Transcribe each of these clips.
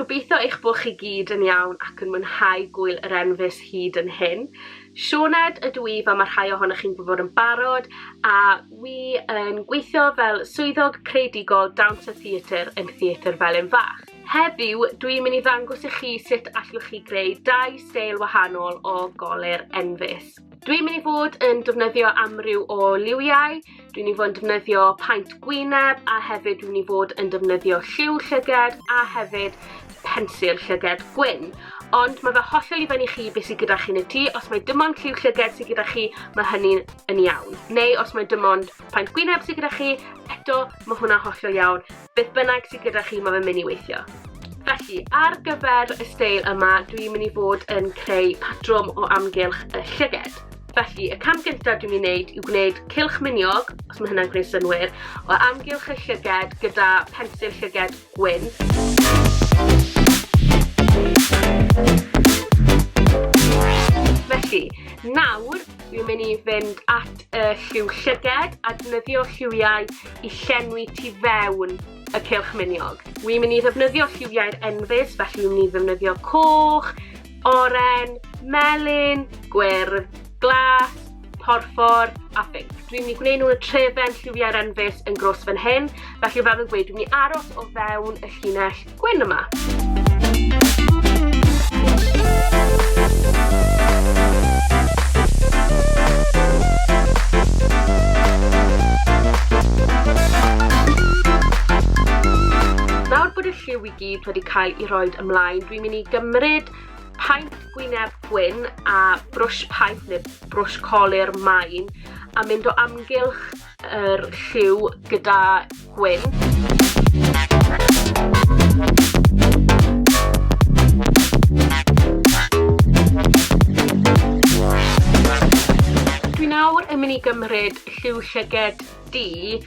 Gobeithio eich bod chi gyd yn iawn ac yn mwynhau gwyl yr enfys hyd yn hyn. Sioned ydw i fel mae rhai ohonoch chi'n gwybod yn barod, a wi yn gweithio fel Swyddog Creadigol Dawns y Theatr yn Theatr Felinfach. Heddiw, dwi'n mynd i ddangos i chi sut allwch chi greu 2 steil wahanol o golir enfys. Dwi'n mynd i fod yn defnyddio amryw o liwiau, dwi'n mynd i fod yn defnyddio paent gwyneb, a hefyd dwi'n mynd i fod yn defnyddio lliw llyged a hefyd pensil llyged gwyn. Ond mae fe hollol i fyny chi beth sydd gyda chi yn y tŷ. Os mae dim ond lliw llyged sydd gyda chi, mae hynny'n yn iawn. Neu os mae dim ond paent gwyneb sydd gyda chi, eto mae hwnna hollol iawn. Beth bynnag sydd gyda chi, mae fe'n mynd i weithio. Felly, ar gyfer y steil yma, dwi'n mynd i fod yn creu patrwm o amgylch y llyged. Felly, y cam gyntaf dwi'n mynd i wneud yw gwneud cylch miniog, os mae hynna'n gwneud synwyr, o amgylch y llyged gyda pensil llyged gwyn. Felly, nawr dwi'n mynd i fynd at y lliw llyged a defnyddio lliwiau i llenwi tu fewn y cylch miniog. Dwi'n mynd i ddefnyddio lliwiau'r enfys, felly dwi'n mynd i ddefnyddio coch, oren, melyn, gwyrdd, glas, porffor a phinc. Dwi'n mynd i gwneud nhw'n y trefen lliwiau'r enfys yn gros fan hyn, felly fel yn gweud, dwi'n mynd i aros o fewn y llinell gwyn yma. Nawr bod y lliw i gyd wedi cael ei roed ymlaen, dwi'n mynd i gymryd paent gwyneb gwyn a brwsh paent neu brwsh colir main a mynd o amgylch yr lliw gyda gwyn. Dwi nawr yn mynd i gymryd lliw llyged du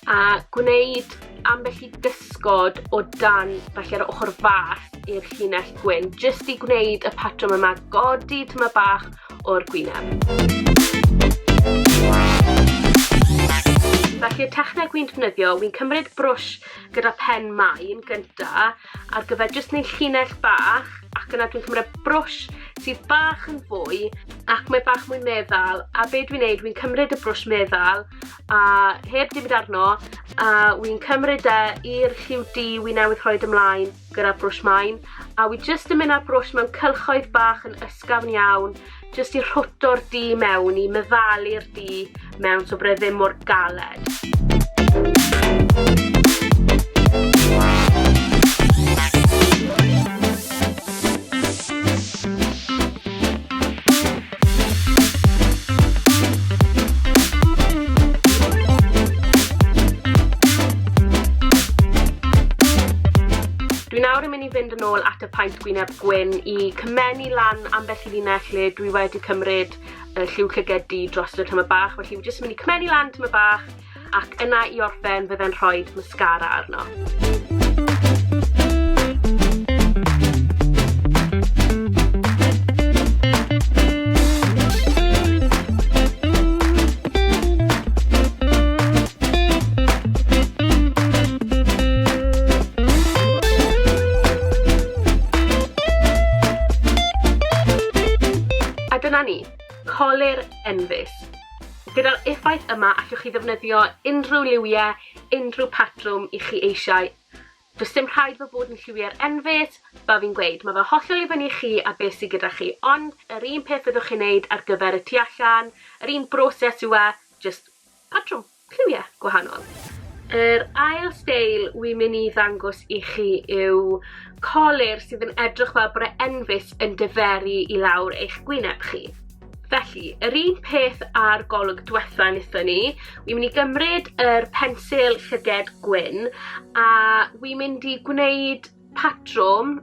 a gwneud ambell i gysgod o dan, felly ar y ochr fach i'r llinell gwyn, jyst i gwneud y patrwm yma godi tyma bach o'r gwyneb. Felly y techneg wy'n defnyddio, wy'n cymryd brwsh gyda pen main gynta ar gyfer jyst wneud llinell bach, ac yna dwi'n cymryd brwsh sydd bach yn fwy ac mae bach mwy meddal, a be dwi'n neud, wy'n cymryd y brwsh meddal a heb dim arno, a wy'n cymryd i'r lliw du wy'n newydd rhoid ymlaen gyda brwsh main, a wy jyst yn mynd â'r brwsh mewn cylchoedd bach yn ysgafn iawn, jyst i rhwto'r du mewn, i meddalu'r du mewn so bod e ddim mor galed. Dwi nawr yn mynd i fynd yn ôl at y paent gwyneb gwyn i cymennu lan ambell i linell lle dwi wedi cymryd y lliw llyged du dros y tyma bach, felly fi jyst yn mynd i cymennu lan tyma bach ac yna i orffen fydde'n rhoid mascara arno. Dyna ni, colir enfys. Gyda'r effaith yma, allwch chi ddefnyddio unrhyw liwiau, unrhyw patrwm i chi eisiau. Does dim rhaid fel bod yn lliwiau'r enfys, fel fi'n gweud, mae fe hollol i fyny chi a beth sydd gyda chi, ond yr un peth fyddwch chi'n neud ar gyfer y tu allan, yr un broses yw just patrwm, lliwiau gwahanol. Yr ail steil wy'n mynd i ddangos i chi yw colir sydd yn edrych fel bod y enfys yn diferu i lawr eich gwyneb chi. Felly, yr un peth ar golwg diwetha wnaethon ni, wy'n mynd i gymryd yr pensil llyged gwyn a wy'n mynd i gwneud patrwm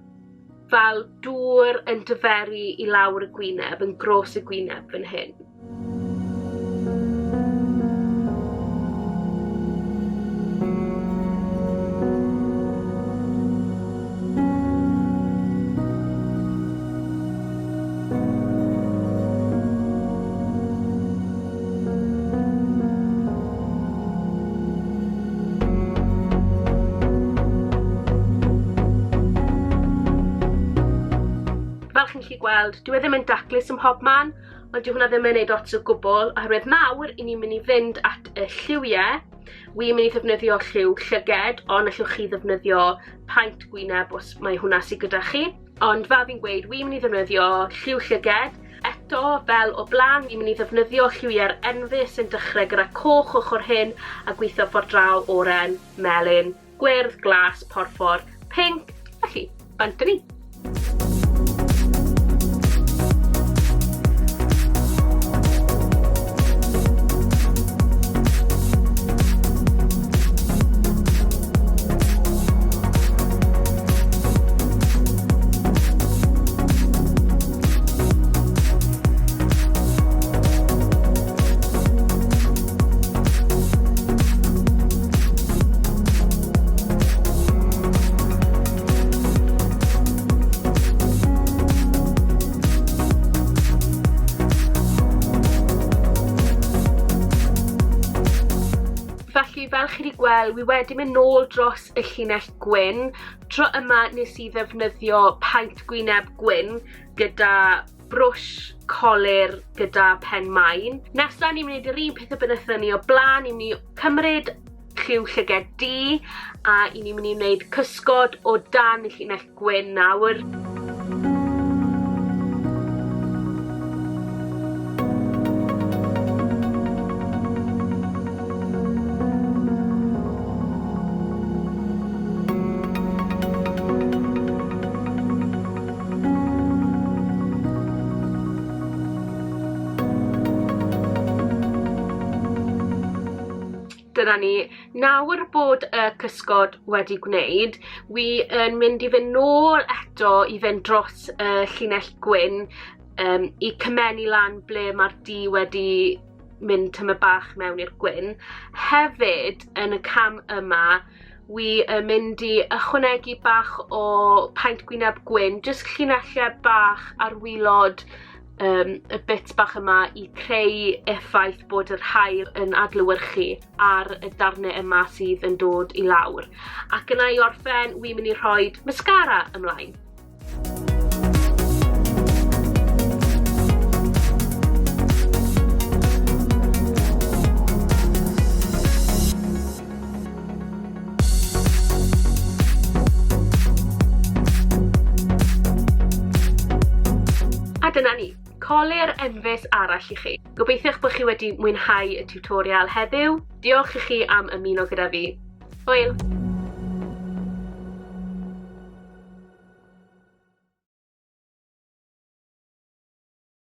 fel dŵr yn diferu i lawr y gwyneb, yn gros y gwyneb fan hyn. ni'n gallu gweld, dyw e ddim yn daclus ym mhob man, ond dyw hwnna ddim yn neud ots o gwbl, oherwydd nawr, i ni'n mynd i fynd at y lliwiau. Wi'n mynd i ddefnyddio lliw llyged, ond allwch chi ddefnyddio paent gwyneb os mae hwnna sydd gyda chi. Ond fel fi'n gweud, wi'n mynd i ddefnyddio lliw llyged. Eto, fel o blaen, fi'n mynd i ddefnyddio lliwiau'r enfys yn dechrau gyda coch ochr hyn a gweithio ffordd draw oren, melyn, gwyrdd, glas, porffor, pinc. Felly, bant ni. Felly, fel chi wedi gweld, wi wedi mynd nôl dros y llinell gwyn. Tro yma nes i ddefnyddio paent gwyneb gwyn gyda brwsh colir gyda pen main. Nesa ni'n mynd i'r un peth y bynython ni o blaen, ni'n mynd i cymryd lliw llyged du a ni'n mynd i wneud cysgod o dan y llinell gwyn nawr. Dyna ni, nawr bod y cysgod wedi gwneud, wi yn mynd i fynd nôl eto i fynd dros y llinell gwyn i cymennu lan ble mae'r du wedi mynd tyma bach mewn i'r gwyn. Hefyd, yn y cam yma, wi yn mynd i ychwanegu bach o paent gwyneb gwyn, jyst llinellau bach ar wilod y bit bach yma i creu effaith bod yr haul yn adlewyrchu ar y darnau yma sydd yn dod i lawr. Ac yna i orffen, wi'n mynd i rhoi mascara ymlaen. A dyna ni. Colir enfys arall i chi. Gobeithio bod chi wedi mwynhau y tiwtorial heddiw. Diolch i chi am ymuno gyda fi. Hwyl!